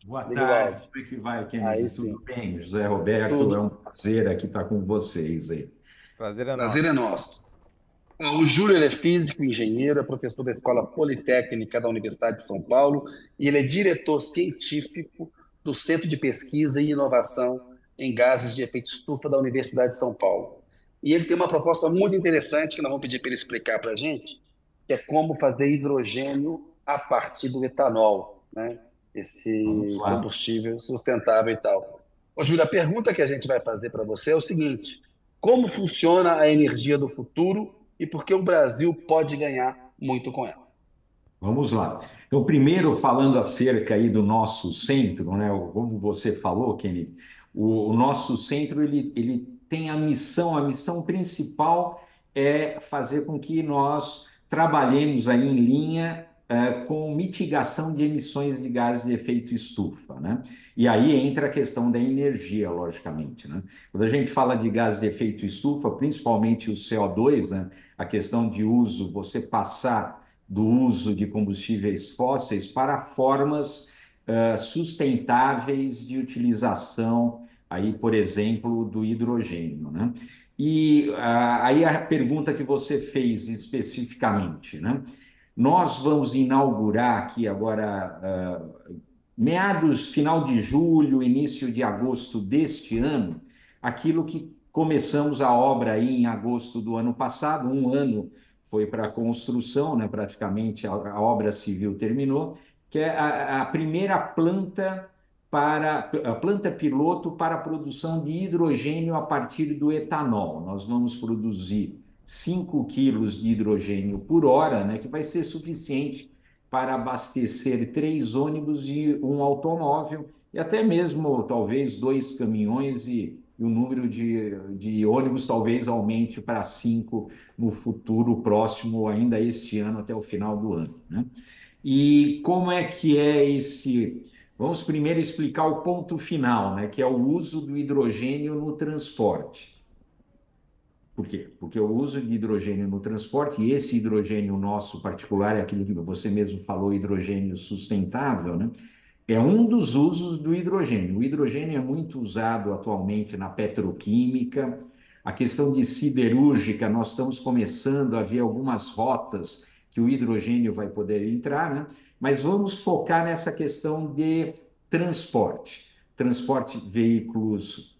Boa Liga o tarde, áudio. como é que vai, Aí Kennedy? Tudo sim. bem? José Roberto, é Tudo. um prazer aqui estar com vocês aí. Prazer é Prazer é nosso. nosso. O Júlio ele é físico, engenheiro, é professor da Escola Politécnica da Universidade de São Paulo e ele é diretor científico do Centro de Pesquisa e Inovação em Gases de Efeito Estufa da Universidade de São Paulo. E ele tem uma proposta muito interessante que nós vamos pedir para ele explicar para a gente, que é como fazer hidrogênio a partir do etanol, né? Vamos Esse lá. combustível sustentável e tal. Ô, Júlio, a pergunta que a gente vai fazer para você é o seguinte: como funciona a energia do futuro e por que o Brasil pode ganhar muito com ela? Vamos lá. Então, primeiro, falando acerca aí do nosso centro, né? Como você falou, Kennedy, o nosso centro ele tem a missão principal é fazer com que nós trabalhemos aí em linha com mitigação de emissões de gases de efeito estufa, né? E aí entra a questão da energia, logicamente, né? Quando a gente fala de gases de efeito estufa, principalmente o CO2, né? A questão de uso, você passar do uso de combustíveis fósseis para formas sustentáveis de utilização, aí, por exemplo, do hidrogênio, né? E aí a pergunta que você fez especificamente, né? Nós vamos inaugurar aqui agora, meados, final de julho, início de agosto deste ano, aquilo que começamos a obra aí em agosto do ano passado, um ano foi para a construção, né? Praticamente a obra civil terminou, que é a primeira planta para a planta piloto para a produção de hidrogênio a partir do etanol. Nós vamos produzir 5 quilos de hidrogênio por hora, né, que vai ser suficiente para abastecer 3 ônibus e um automóvel, e até mesmo talvez 2 caminhões, e o número de ônibus talvez aumente para 5 no futuro próximo, ainda este ano, até o final do ano, né? E como é que é esse. Vamos primeiro explicar o ponto final, né, que é o uso do hidrogênio no transporte. Por quê? Porque o uso de hidrogênio no transporte, e esse hidrogênio nosso particular, é aquilo que você mesmo falou, hidrogênio sustentável, né? É um dos usos do hidrogênio. O hidrogênio é muito usado atualmente na petroquímica, a questão de siderúrgica, nós estamos começando a ver algumas rotas que o hidrogênio vai poder entrar, né? Mas vamos focar nessa questão de transporte. Transporte de veículos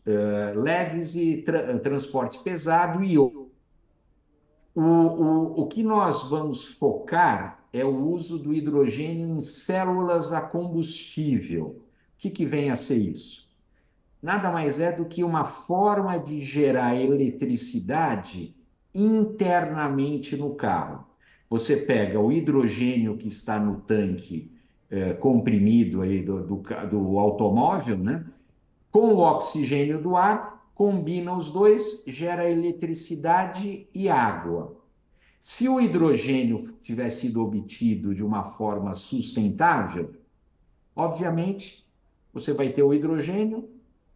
leves e transporte pesado e o que nós vamos focar é o uso do hidrogênio em células a combustível. O que vem a ser isso? Nada mais é do que uma forma de gerar eletricidade internamente no carro. Você pega o hidrogênio que está no tanque comprimido aí do automóvel, né? Com o oxigênio do ar, combina os dois, gera eletricidade e água. Se o hidrogênio tivesse sido obtido de uma forma sustentável, obviamente você vai ter o hidrogênio,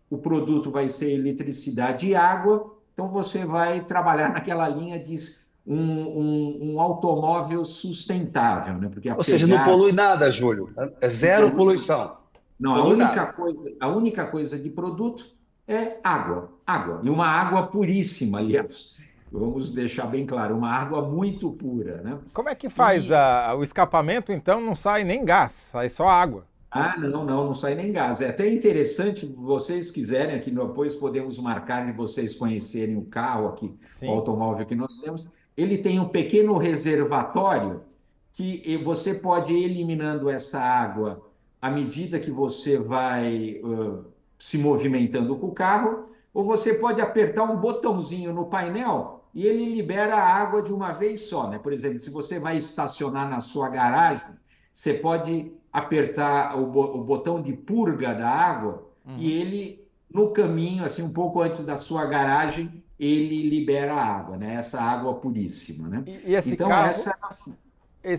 o produto vai ser eletricidade e água, então você vai trabalhar naquela linha de um automóvel sustentável, né? Porque a Ou seja, não pegada polui nada, Júlio. É não zero polui. poluição. Não, Polui nada. a única coisa de produto é água, água. E uma água puríssima, aliás. Vamos deixar bem claro, uma água muito pura, né? Como é que faz E, o escapamento? Então não sai nem gás, sai só água. não sai nem gás. É até interessante, vocês quiserem, aqui depois podemos marcar de vocês conhecerem o carro aqui, o Sim. automóvel que nós temos. Ele tem um pequeno reservatório que você pode ir eliminando essa água à medida que você vai se movimentando com o carro, ou você pode apertar um botãozinho no painel e ele libera a água de uma vez só, né? Por exemplo, se você vai estacionar na sua garagem, você pode apertar o botão de purga da água e Uhum. ele, no caminho, assim, um pouco antes da sua garagem, ele libera a água, né? Essa água puríssima, né? E esse Então, carro, essa.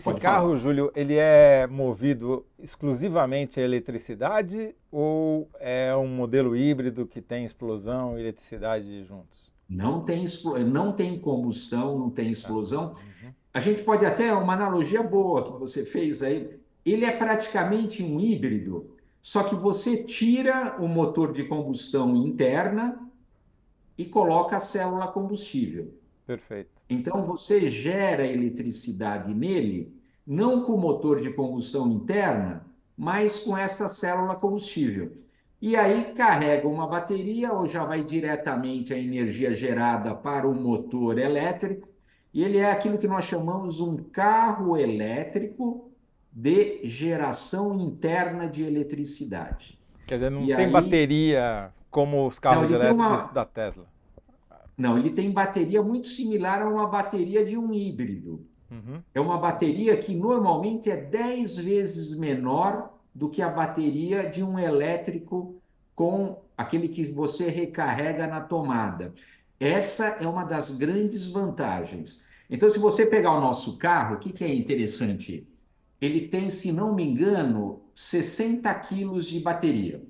Pode falar. Júlio, ele é movido exclusivamente a eletricidade ou é um modelo híbrido que tem explosão e eletricidade juntos? Não tem combustão, não tem Tá. explosão. Uhum. A gente pode até, uma analogia boa que você fez aí, ele é praticamente um híbrido, Só que você tira o motor de combustão interna e coloca a célula combustível. Perfeito. Então você gera eletricidade nele, não com o motor de combustão interna, mas com essa célula combustível. E aí carrega uma bateria ou já vai diretamente a energia gerada para o motor elétrico, e ele é aquilo que nós chamamos um carro elétrico de geração interna de eletricidade. Quer dizer, não E tem aí, bateria como os não, carros ele tem elétricos uma, da Tesla. não, ele tem bateria muito similar a uma bateria de um híbrido. Uhum. É uma bateria que normalmente é 10 vezes menor do que a bateria de um elétrico com aquele que você recarrega na tomada. Essa é uma das grandes vantagens. Então, se você pegar o nosso carro, o que que é interessante? Ele tem, se não me engano, 60 quilos de bateria.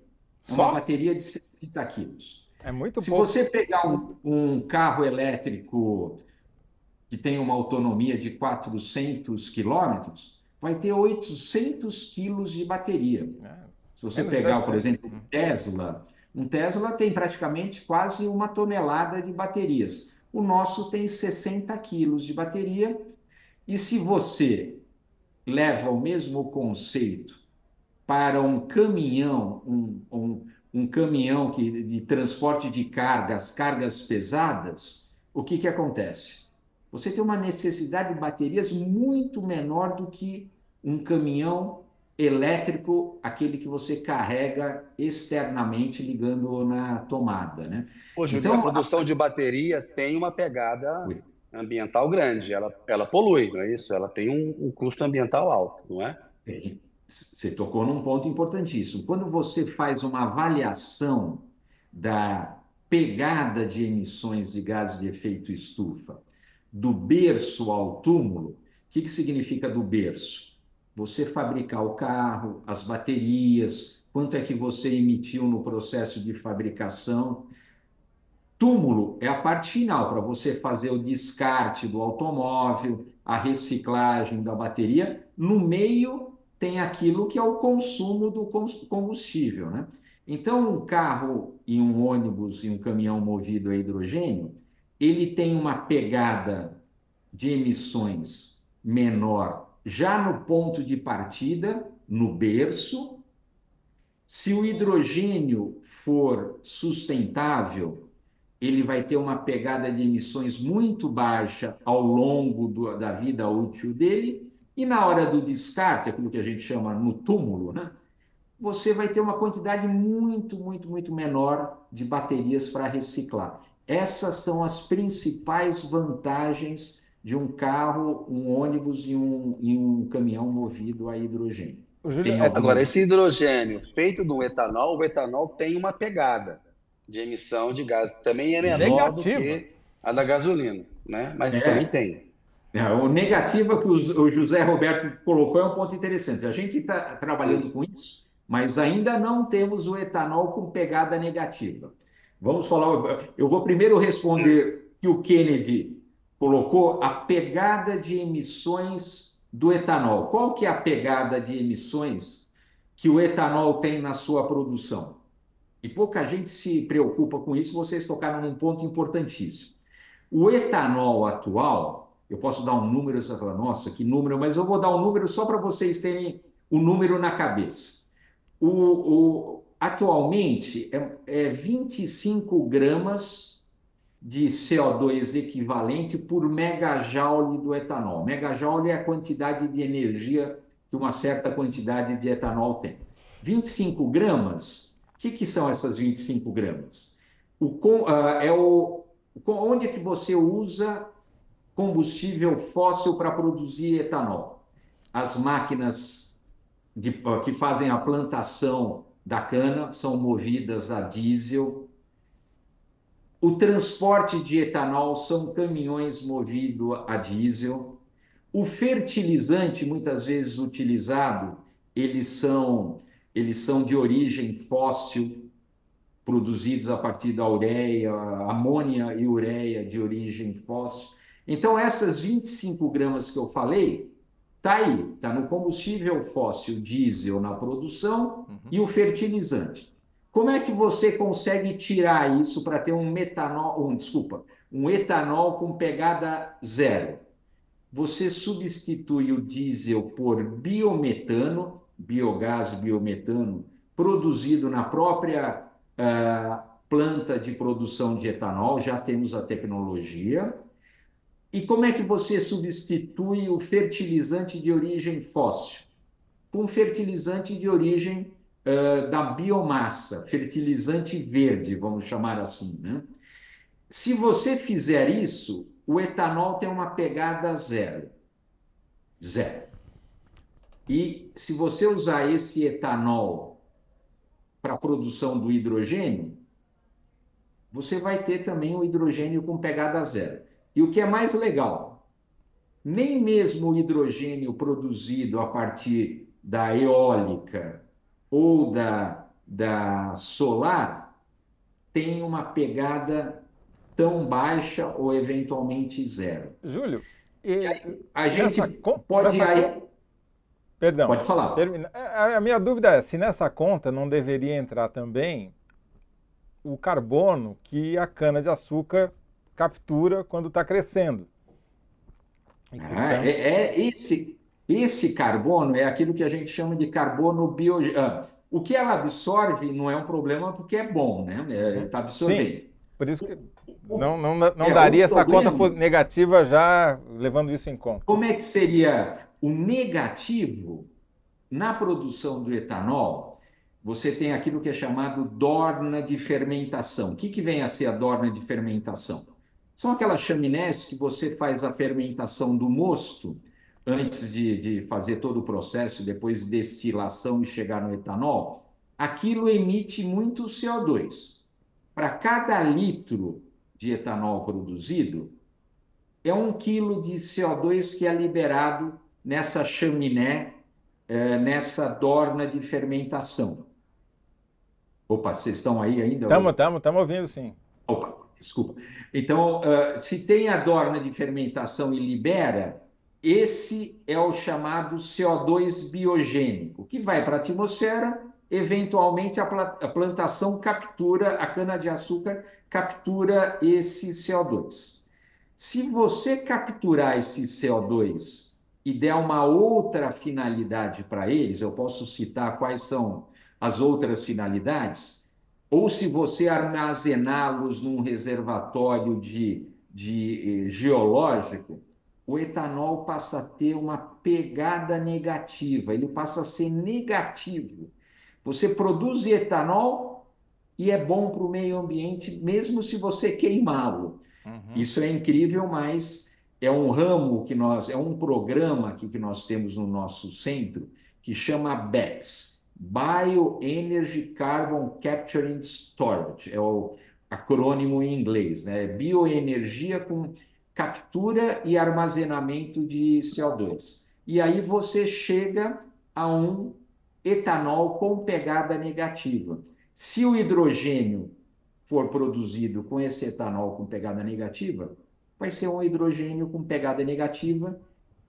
É uma Só? bateria de 60 quilos. É muito Se pouco. você pegar um carro elétrico que tem uma autonomia de 400 quilômetros, vai ter 800 quilos de bateria. É, Se você menos de pegar, por 10%. exemplo, um Tesla tem praticamente quase uma tonelada de baterias. O nosso tem 60 quilos de bateria. E se você leva o mesmo conceito para um caminhão, um caminhão de transporte de cargas, cargas pesadas, o que que acontece? Você tem uma necessidade de baterias muito menor do que um caminhão elétrico, aquele que você carrega externamente ligando na tomada, né? Ô, Júlio, a Então, produção de bateria tem uma pegada ambiental grande, ela polui, não é isso? Ela tem um custo ambiental alto, não é? você tocou num ponto importantíssimo. Quando você faz uma avaliação da pegada de emissões de gases de efeito estufa do berço ao túmulo, o que que significa do berço? Você fabricar o carro, as baterias, quanto é que você emitiu no processo de fabricação. Túmulo é a parte final, para você fazer o descarte do automóvel, a reciclagem da bateria. No meio tem aquilo que é o consumo do combustível, né? Então, um carro e um ônibus e um caminhão movido a hidrogênio, ele tem uma pegada de emissões menor já no ponto de partida, no berço. Se o hidrogênio for sustentável, ele vai ter uma pegada de emissões muito baixa ao longo da vida útil dele, e na hora do descarte, aquilo que a gente chama no túmulo, né? Você vai ter uma quantidade muito, muito, muito menor de baterias para reciclar. Essas são as principais vantagens de um carro, um ônibus e um caminhão movido a hidrogênio. O Júlio, Tem Agora, algumas. esse hidrogênio feito do etanol, o etanol tem uma pegada de emissão de gás, também é menor do negativa. que a da gasolina, né? Mas também É, tem. o negativo que o José Roberto colocou é um ponto interessante. A gente está trabalhando com isso, mas ainda não temos o etanol com pegada negativa. Vamos falar. Eu vou primeiro responder que o Kennedy colocou a pegada de emissões do etanol. Qual que é a pegada de emissões que o etanol tem na sua produção? E pouca gente se preocupa com isso. Vocês tocaram num ponto importantíssimo. O etanol atual, eu posso dar um número, você fala, nossa, que número, mas eu vou dar um número só para vocês terem o número na cabeça. Atualmente é 25 gramas de CO2 equivalente por megajoule do etanol. Megajoule é a quantidade de energia que uma certa quantidade de etanol tem. 25 gramas, o que são essas 25 gramas? Onde é que você usa combustível fóssil para produzir etanol? As máquinas que fazem a plantação da cana são movidas a diesel. O transporte de etanol são caminhões movidos a diesel. O fertilizante, muitas vezes utilizado, eles são, eles são de origem fóssil, produzidos a partir da ureia, amônia e ureia de origem fóssil. Então, essas 25 gramas que eu falei Está aí, está no combustível fóssil diesel na produção e o fertilizante. Como é que você consegue tirar isso para ter um etanol com pegada zero? Você substitui o diesel por biometano, biogás biometano, produzido na própria planta de produção de etanol, já temos a tecnologia. E como é que você substitui o fertilizante de origem fóssil? Com fertilizante de origem da biomassa, fertilizante verde, vamos chamar assim, né? Se você fizer isso, o etanol tem uma pegada zero. Zero. E se você usar esse etanol para a produção do hidrogênio, você vai ter também o hidrogênio com pegada zero. E o que é mais legal, nem mesmo o hidrogênio produzido a partir da eólica ou da solar tem uma pegada tão baixa ou eventualmente zero. Júlio, a gente pode... Perdão. Pode falar. A minha dúvida é se nessa conta não deveria entrar também o carbono que a cana-de-açúcar captura quando está crescendo. E, portanto... esse carbono é aquilo que a gente chama de carbono biogênico. O que ela absorve não é um problema porque é bom, né? Está absorvendo. Sim, por isso que não daria essa conta negativa já levando isso em conta. Como é que seria o negativo na produção do etanol? Você tem aquilo que é chamado dorna de fermentação. O que vem a ser a dorna de fermentação? São aquelas chaminés que você faz a fermentação do mosto antes de fazer todo o processo, depois destilação e chegar no etanol. Aquilo emite muito CO2. Para cada litro de etanol produzido, é 1 quilo de CO2 que é liberado nessa chaminé, nessa dorna de fermentação. Opa, vocês estão aí ainda? Estamos ouvindo, sim. Opa, desculpa. Então, se tem a dorna de fermentação e libera, esse é o chamado CO2 biogênico, que vai para a atmosfera, eventualmente a plantação captura, a cana-de-açúcar captura esse CO2. Se você capturar esse CO2 e der uma outra finalidade para eles, eu posso citar quais são as outras finalidades, ou se você armazená-los num reservatório geológico, o etanol passa a ter uma pegada negativa, ele passa a ser negativo. Você produz etanol e é bom para o meio ambiente, mesmo se você queimá-lo. Isso é incrível, mas é um ramo é um programa aqui que nós temos no nosso centro que chama BECS, Bioenergy Carbon Capture and Storage, é o acrônimo em inglês, né? Bioenergia com captura e armazenamento de CO2. E aí você chega a um etanol com pegada negativa. Se o hidrogênio for produzido com esse etanol com pegada negativa, vai ser um hidrogênio com pegada negativa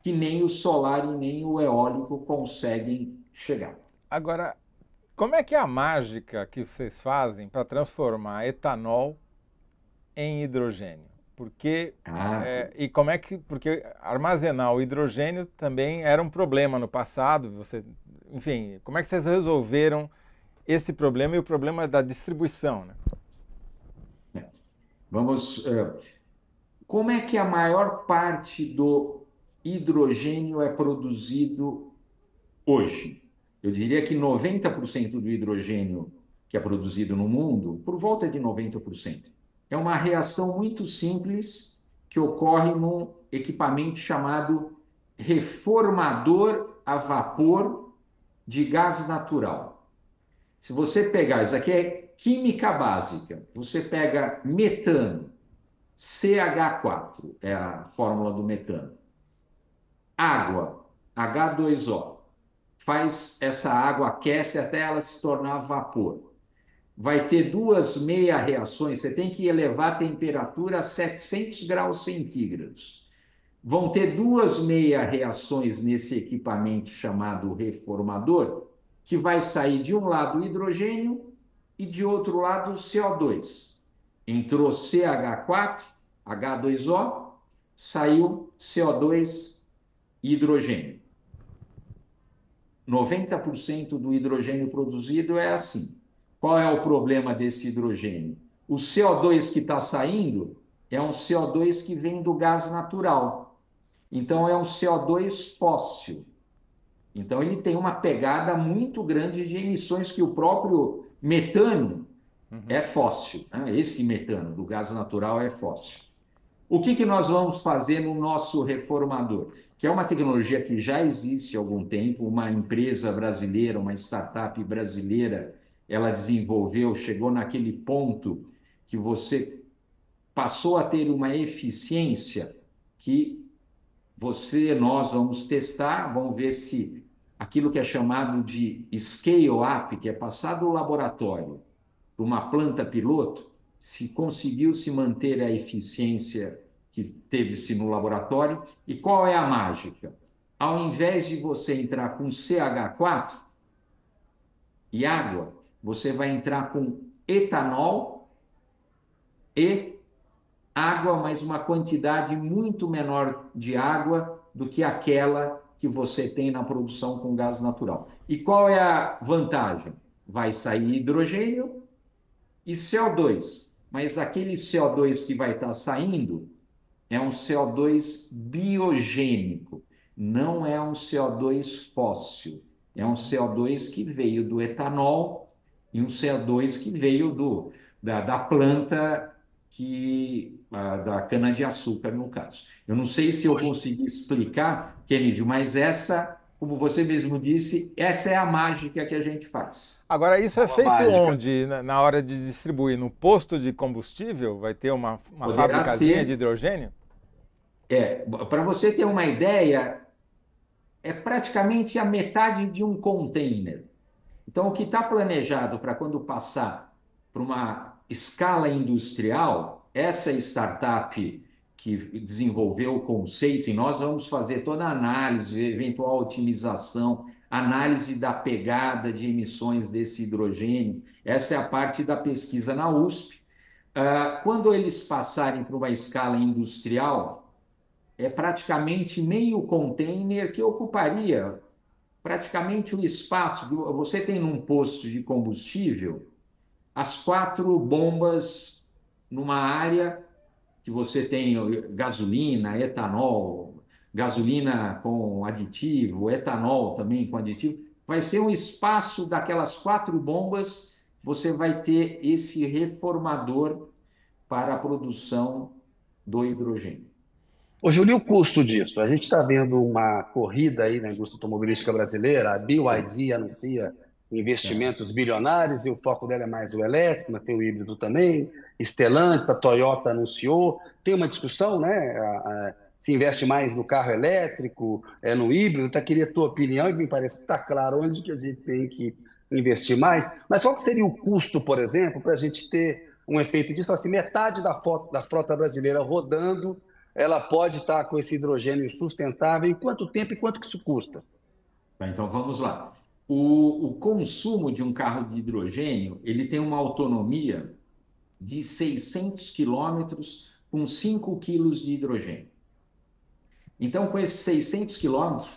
que nem o solar e nem o eólico conseguem chegar. Agora, como é que é a mágica que vocês fazem para transformar etanol em hidrogênio? Porque porque armazenar o hidrogênio também era um problema no passado. Enfim, como é que vocês resolveram esse problema e o problema da distribuição, né? Como é que a maior parte do hidrogênio é produzido hoje? Eu diria que 90% do hidrogênio que é produzido no mundo, por volta de 90%, é uma reação muito simples que ocorre num equipamento chamado reformador a vapor de gás natural. Se você pegar, isso aqui é química básica, você pega metano, CH4, é a fórmula do metano, água, H2O, faz essa água, aquece até ela se tornar vapor. Vai ter duas meia-reações, você tem que elevar a temperatura a 700 graus centígrados. vão ter duas meia-reações nesse equipamento chamado reformador, que vai sair de um lado o hidrogênio e de outro lado o CO2. Entrou CH4, H2O, saiu CO2 e hidrogênio. 90% do hidrogênio produzido é assim. Qual é o problema desse hidrogênio? O CO2 que está saindo é um CO2 que vem do gás natural. Então, é um CO2 fóssil. Então, ele tem uma pegada muito grande de emissões que o próprio metano é fóssil, né? Esse metano do gás natural é fóssil. O que nós vamos fazer no nosso reformador? Que é uma tecnologia que já existe há algum tempo, uma empresa brasileira, uma startup brasileira, ela desenvolveu, chegou naquele ponto que você passou a ter uma eficiência que nós vamos testar, vamos ver se aquilo que é chamado de scale-up, que é passar do laboratório para uma planta piloto, se conseguiu se manter a eficiência que teve-se no laboratório. E qual é a mágica? Ao invés de você entrar com CH4 e água, você vai entrar com etanol e água, mas uma quantidade muito menor de água do que aquela que você tem na produção com gás natural. E qual é a vantagem? Vai sair hidrogênio e CO2, mas aquele CO2 que vai estar saindo é um CO2 biogênico, não é um CO2 fóssil, é um CO2 que veio do etanol e um CO2 que veio da planta da cana-de-açúcar, no caso. Eu não sei se eu consegui explicar, Kennedy, mas essa, como você mesmo disse, essa é a mágica que a gente faz. Agora, isso é feito onde? Na hora de distribuir? No posto de combustível? Vai ter uma fabricazinha de hidrogênio? Para você ter uma ideia, é praticamente a metade de um container. Então, o que está planejado para quando passar para uma escala industrial, essa startup que desenvolveu o conceito, e nós vamos fazer toda a análise, eventual otimização, análise da pegada de emissões desse hidrogênio, essa é a parte da pesquisa na USP. Quando eles passarem para uma escala industrial, é praticamente meio container que ocuparia praticamente o espaço. Você tem num posto de combustível as 4 bombas numa área que você tem gasolina, etanol, gasolina com aditivo, etanol também com aditivo. Vai ser um espaço daquelas 4 bombas, você vai ter esse reformador para a produção do hidrogênio. Ô, Júlio, e o custo disso? A gente está vendo uma corrida aí na indústria automobilística brasileira, a BYD anuncia investimentos bilionários e o foco dela é mais o elétrico, mas tem o híbrido também. Stellantis, a Toyota anunciou. Tem uma discussão, né? Se investe mais no carro elétrico, no híbrido. Até queria a tua opinião e me parece que está claro onde que a gente tem que investir mais. Mas qual que seria o custo, por exemplo, para a gente ter um efeito disso? Assim, metade da frota brasileira rodando, ela pode estar com esse hidrogênio sustentável. Em quanto tempo e quanto que isso custa? Então, vamos lá. O consumo de um carro de hidrogênio, ele tem uma autonomia de 600 quilômetros com 5 quilos de hidrogênio. Então, com esses 600 quilômetros...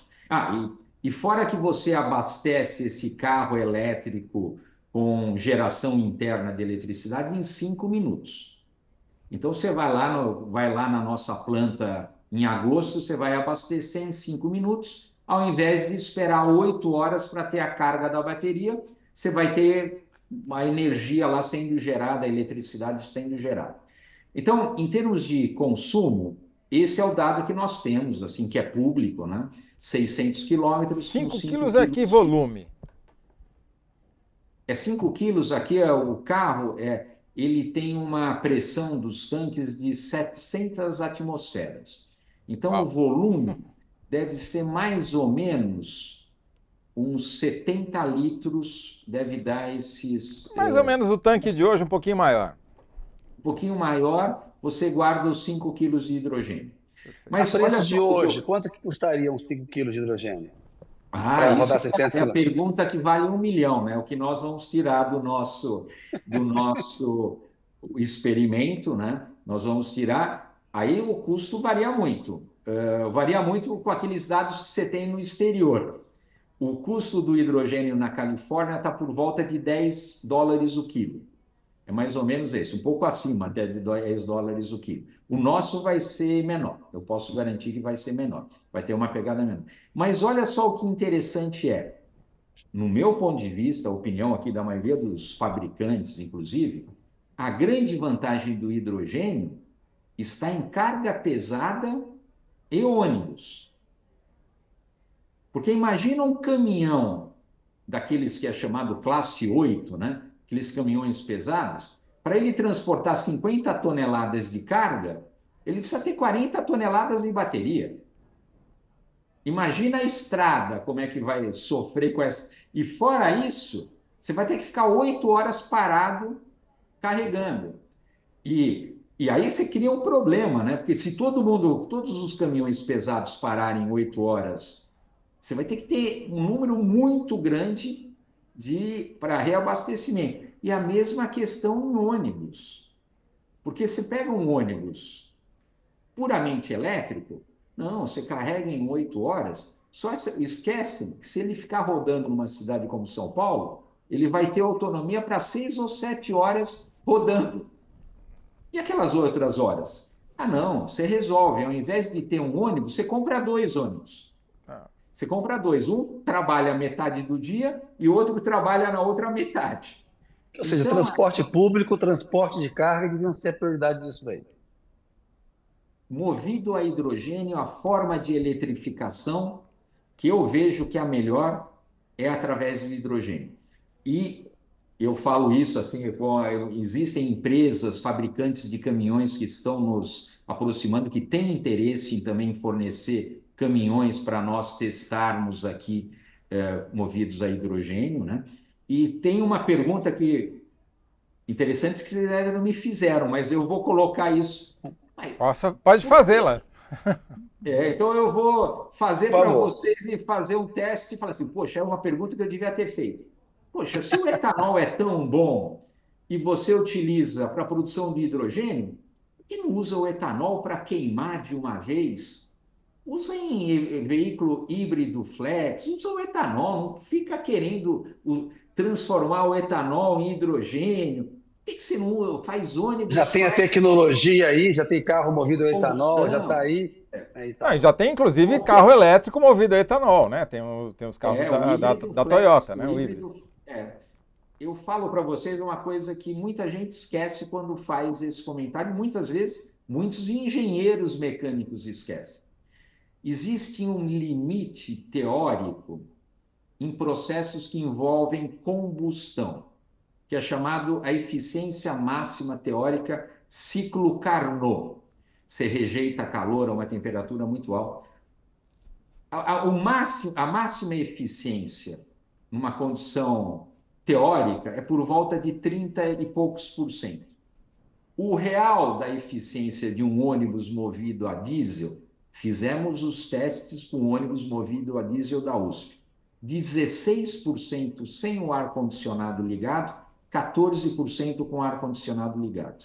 e fora que você abastece esse carro elétrico com geração interna de eletricidade em 5 minutos. Então, você vai lá na nossa planta em agosto, você vai abastecer em 5 minutos, ao invés de esperar 8 horas para ter a carga da bateria, você vai ter a energia lá sendo gerada, a eletricidade sendo gerada. Então, em termos de consumo, esse é o dado que nós temos, assim, que é público, né? 600 quilômetros. 5 quilos é que volume? 5 quilos, aqui o carro ele tem uma pressão dos tanques de 700 atmosferas. Então, o volume deve ser mais ou menos uns 70 litros, deve dar esses... Mais ou menos o tanque de hoje, um pouquinho maior. Um pouquinho maior, você guarda os 5 quilos de hidrogênio. Mas A olha preço de só, hoje, quanto que custariam 5 quilos de hidrogênio para isso rodar 600 é a quilômetros? pergunta que vale 1 milhão, né? O que nós vamos tirar do nosso experimento, né? Nós vamos tirar. Aí o custo varia muito. Varia muito com aqueles dados que você tem no exterior. O custo do hidrogênio na Califórnia está por volta de $10 o quilo. É mais ou menos esse, um pouco acima até de $10 o quilo. O nosso vai ser menor, eu posso garantir que vai ser menor, vai ter uma pegada menor. Mas olha só o que interessante é, no meu ponto de vista, a opinião aqui da maioria dos fabricantes, inclusive, a grande vantagem do hidrogênio está em carga pesada e ônibus. Porque imagina um caminhão daqueles que é chamado classe 8, né? Aqueles caminhões pesados, para ele transportar 50 toneladas de carga, ele precisa ter 40 toneladas de bateria. Imagina a estrada, como é que vai sofrer com essa. E fora isso, você vai ter que ficar 8 horas parado carregando. E aí você cria um problema, né? Porque se todos os caminhões pesados pararem 8 horas, você vai ter que ter um número muito grande para reabastecimento. E a mesma questão em ônibus. Porque você pega um ônibus puramente elétrico, não, você carrega em 8 horas, só esquece que se ele ficar rodando numa cidade como São Paulo, ele vai ter autonomia para 6 ou 7 horas rodando. E aquelas outras horas? Ah, não, você resolve. Ao invés de ter um ônibus, você compra 2 ônibus. Você compra 2. Um trabalha metade do dia e o outro trabalha na outra metade. Ou seja, Então, transporte público, transporte de carga deviam ser a prioridade disso daí. movido a hidrogênio, a forma de eletrificação que eu vejo que a melhor é através do hidrogênio. E eu falo isso assim, existem empresas, fabricantes de caminhões que estão nos aproximando, que têm interesse em também fornecer caminhões para nós testarmos aqui, movidos a hidrogênio, né? E tem uma pergunta que interessante que vocês ainda não me fizeram, mas eu vou colocar isso. Pode fazê-la. Então eu vou fazer Por para favor. vocês e fazer um teste e falar assim, poxa, é uma pergunta que eu devia ter feito. Poxa, se o etanol é tão bom e você utiliza para a produção de hidrogênio, por que não usa o etanol para queimar de uma vez? Usa em veículo híbrido flex, usa o etanol, não fica querendo transformar o etanol em hidrogênio. Por que você não faz ônibus, Já tem a faz tecnologia aí, já tem carro movido a etanol, já está combustão? aí. E já tem, inclusive, carro elétrico movido a etanol, né? Tem os carros O híbrido da flex, Toyota, né? O híbrido. Eu falo para vocês uma coisa que muita gente esquece quando faz esse comentário, muitas vezes muitos engenheiros mecânicos esquecem. Existe um limite teórico em processos que envolvem combustão, que é chamado a eficiência máxima teórica ciclo Carnot. Você rejeita calor a uma temperatura muito alta. A máxima eficiência numa condição teórica é por volta de 30 e poucos por cento. O real da eficiência de um ônibus movido a diesel, fizemos os testes com ônibus movido a diesel da USP. 16% sem o ar-condicionado ligado, 14% com o ar-condicionado ligado.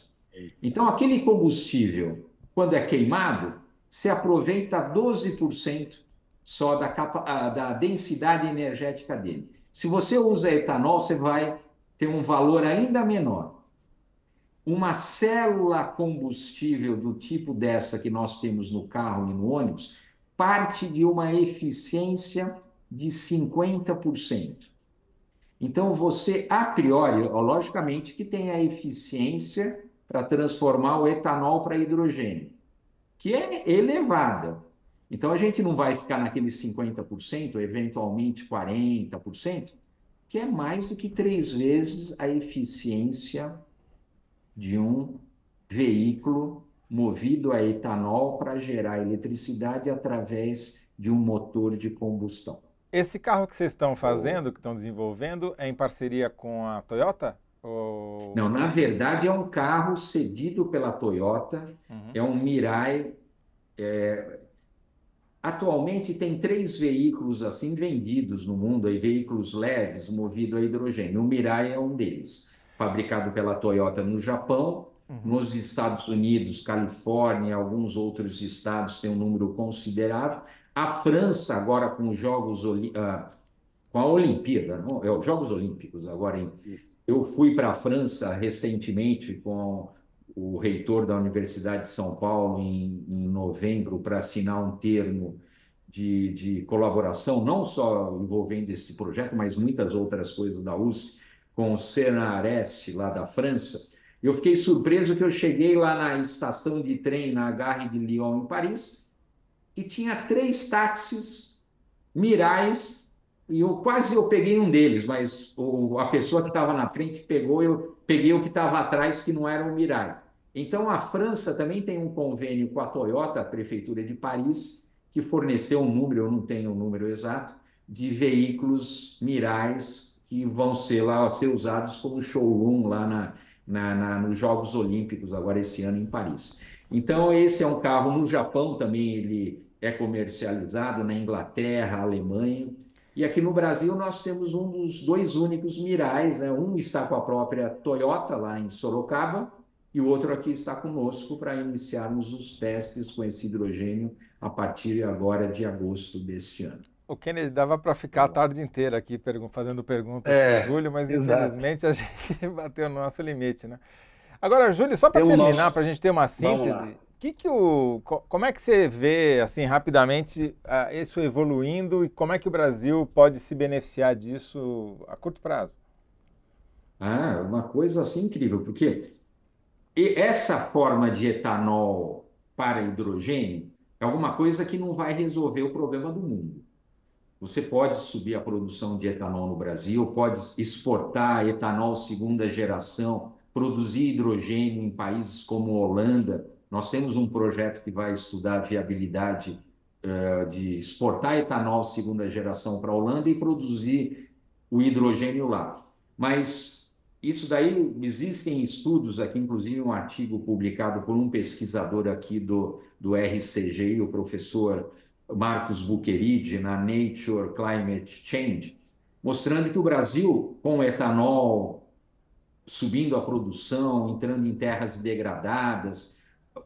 Então, aquele combustível, quando é queimado, se aproveita 12% só da densidade energética dele. Se você usa etanol, você vai ter um valor ainda menor. Uma célula combustível do tipo dessa que nós temos no carro e no ônibus parte de uma eficiência de 50%. Então, você, a priori, logicamente que tem a eficiência para transformar o etanol para hidrogênio, que é elevada. Então, a gente não vai ficar naqueles 50%, eventualmente 40%, que é mais do que 3 vezes a eficiência de um veículo movido a etanol para gerar eletricidade através de um motor de combustão. Esse carro que vocês estão fazendo, que estão desenvolvendo, é em parceria com a Toyota? Não, na verdade é um carro cedido pela Toyota, é um Mirai Atualmente tem 3 veículos assim vendidos no mundo, aí, veículos leves movidos a hidrogênio. O Mirai é um deles, fabricado pela Toyota no Japão. Nos Estados Unidos, Califórnia, alguns outros estados têm um número considerável. A França, agora com os com a Olimpíada, não? Os Jogos Olímpicos, agora Isso. eu fui para a França recentemente com o reitor da Universidade de São Paulo em novembro para assinar um termo de colaboração, não só envolvendo esse projeto, mas muitas outras coisas da USP, com o CNRS lá da França. Eu fiquei surpreso que eu cheguei lá na estação de trem, na Gare de Lyon, em Paris, e tinha 3 táxis Mirais, e eu peguei um deles, mas a pessoa que estava na frente pegou, eu peguei o que estava atrás, que não era o Mirai. Então, a França também tem um convênio com a Toyota, a Prefeitura de Paris, que forneceu um número, eu não tenho o número exato, de veículos Mirais que vão ser usados como showroom lá nos Jogos Olímpicos, agora esse ano em Paris. Então, esse é um carro no Japão também, ele é comercializado na Inglaterra, Alemanha. E aqui no Brasil nós temos um dos 2 únicos Mirais, né? Um está com a própria Toyota lá em Sorocaba e o outro aqui está conosco para iniciarmos os testes com esse hidrogênio a partir agora de agosto deste ano. O Kennedy, dava para ficar a tarde inteira aqui fazendo perguntas para o Júlio, mas exato. infelizmente a gente bateu no nosso limite, né? Agora, Júlio, só para terminar, para a gente ter uma síntese, como é que você vê, assim, rapidamente, isso evoluindo e como é que o Brasil pode se beneficiar disso a curto prazo? Uma coisa assim incrível, porque essa forma de etanol para hidrogênio é alguma coisa que não vai resolver o problema do mundo. Você pode subir a produção de etanol no Brasil, pode exportar etanol segunda geração, produzir hidrogênio em países como Holanda. Nós temos um projeto que vai estudar a viabilidade de exportar etanol segunda geração para a Holanda e produzir o hidrogênio lá. Mas isso daí, existem estudos aqui, inclusive um artigo publicado por um pesquisador aqui do RCGI, o professor Marcos Bucheridi, na Nature Climate Change, mostrando que o Brasil, com o etanol subindo a produção, entrando em terras degradadas,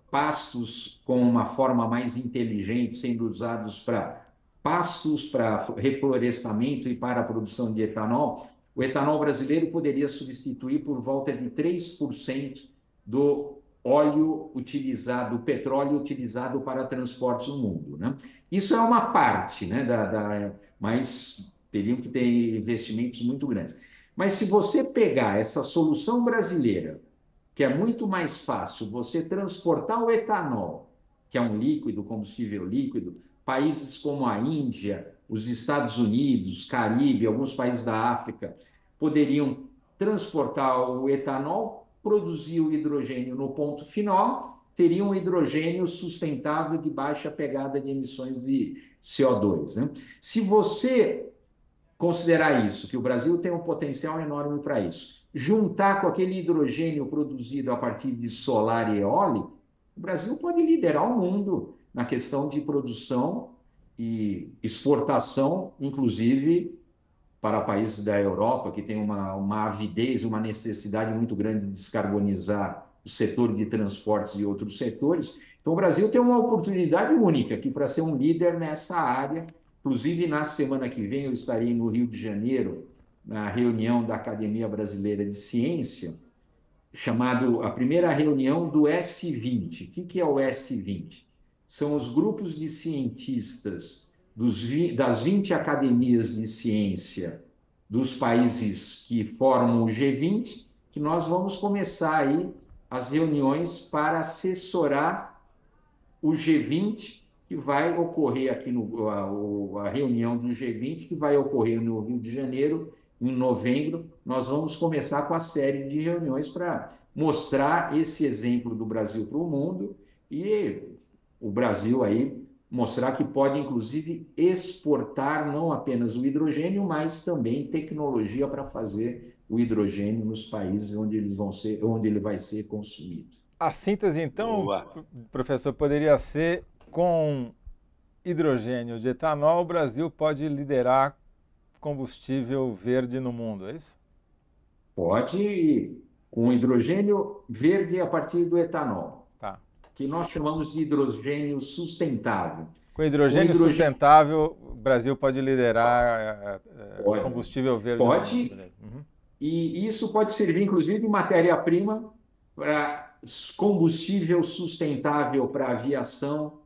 pastos com uma forma mais inteligente, sendo usados para pastos, para reflorestamento e para a produção de etanol, o etanol brasileiro poderia substituir por volta de 3% do óleo utilizado, do petróleo utilizado para transportes no mundo, né? Isso é uma parte, né, mas teriam que ter investimentos muito grandes. Mas se você pegar essa solução brasileira, que é muito mais fácil você transportar o etanol, que é um líquido, combustível líquido, países como a Índia, os Estados Unidos, Caribe, alguns países da África, poderiam transportar o etanol, produzir o hidrogênio no ponto final, teriam um hidrogênio sustentável de baixa pegada de emissões de CO2, né? Se você considerar isso, que o Brasil tem um potencial enorme para isso, juntar com aquele hidrogênio produzido a partir de solar e eólico, o Brasil pode liderar o mundo na questão de produção e exportação, inclusive para países da Europa, que tem uma avidez, uma necessidade muito grande de descarbonizar o setor de transportes e outros setores. Então, o Brasil tem uma oportunidade única aqui para ser um líder nessa área. Inclusive, na semana que vem, eu estarei no Rio de Janeiro, na reunião da Academia Brasileira de Ciência, a primeira reunião do S20. O que é o S20? São os grupos de cientistas das 20 academias de ciência dos países que formam o G20, que nós vamos começar aí as reuniões para assessorar o G20, que vai ocorrer aqui a reunião do G20, que vai ocorrer no Rio de Janeiro, em novembro. Nós vamos começar com a série de reuniões para mostrar esse exemplo do Brasil para o mundo e o Brasil aí mostrar que pode, inclusive, exportar não apenas o hidrogênio, mas também tecnologia para fazer o hidrogênio nos países onde ele vai ser consumido. A síntese, então, professor, poderia ser com hidrogênio de etanol, o Brasil pode liderar combustível verde no mundo, é isso? Pode, com hidrogênio verde a partir do etanol, Tá. que nós chamamos de hidrogênio sustentável. Com hidrogênio sustentável, o Brasil pode liderar combustível verde no mundo. Pode, e isso pode servir, inclusive, de matéria-prima para combustível sustentável para aviação,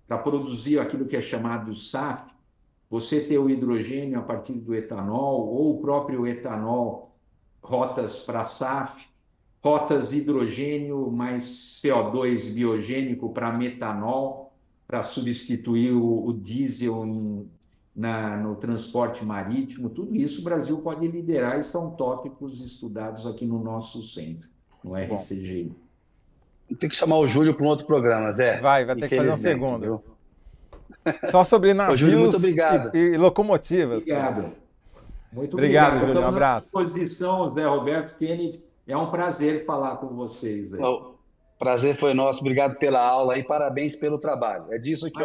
para produzir aquilo que é chamado SAF. Você ter o hidrogênio a partir do etanol, ou o próprio etanol, rotas para SAF, rotas hidrogênio mais CO2 biogênico para metanol, para substituir o diesel no transporte marítimo. Tudo isso o Brasil pode liderar e são tópicos estudados aqui no nosso centro, no RCGI. Tem que chamar o Júlio para um outro programa, Zé. Vai ter que fazer um segundo. Só sobre navios Júlio, muito obrigado. E locomotivas. Obrigado. Muito obrigado, Júlio. Estamos um abraço. à disposição, Zé Roberto, Kennedy. É um prazer falar com vocês. O prazer foi nosso. Obrigado pela aula e parabéns pelo trabalho. É disso que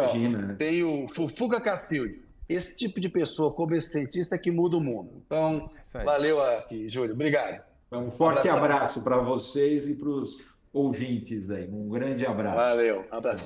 tem o Fufuca Cacilde. Esse tipo de pessoa, como esse cientista, que muda o mundo. Então, valeu aqui, Júlio. Obrigado. Um forte abraço para vocês e para os ouvintes aí. Um grande abraço. Valeu. Abraço.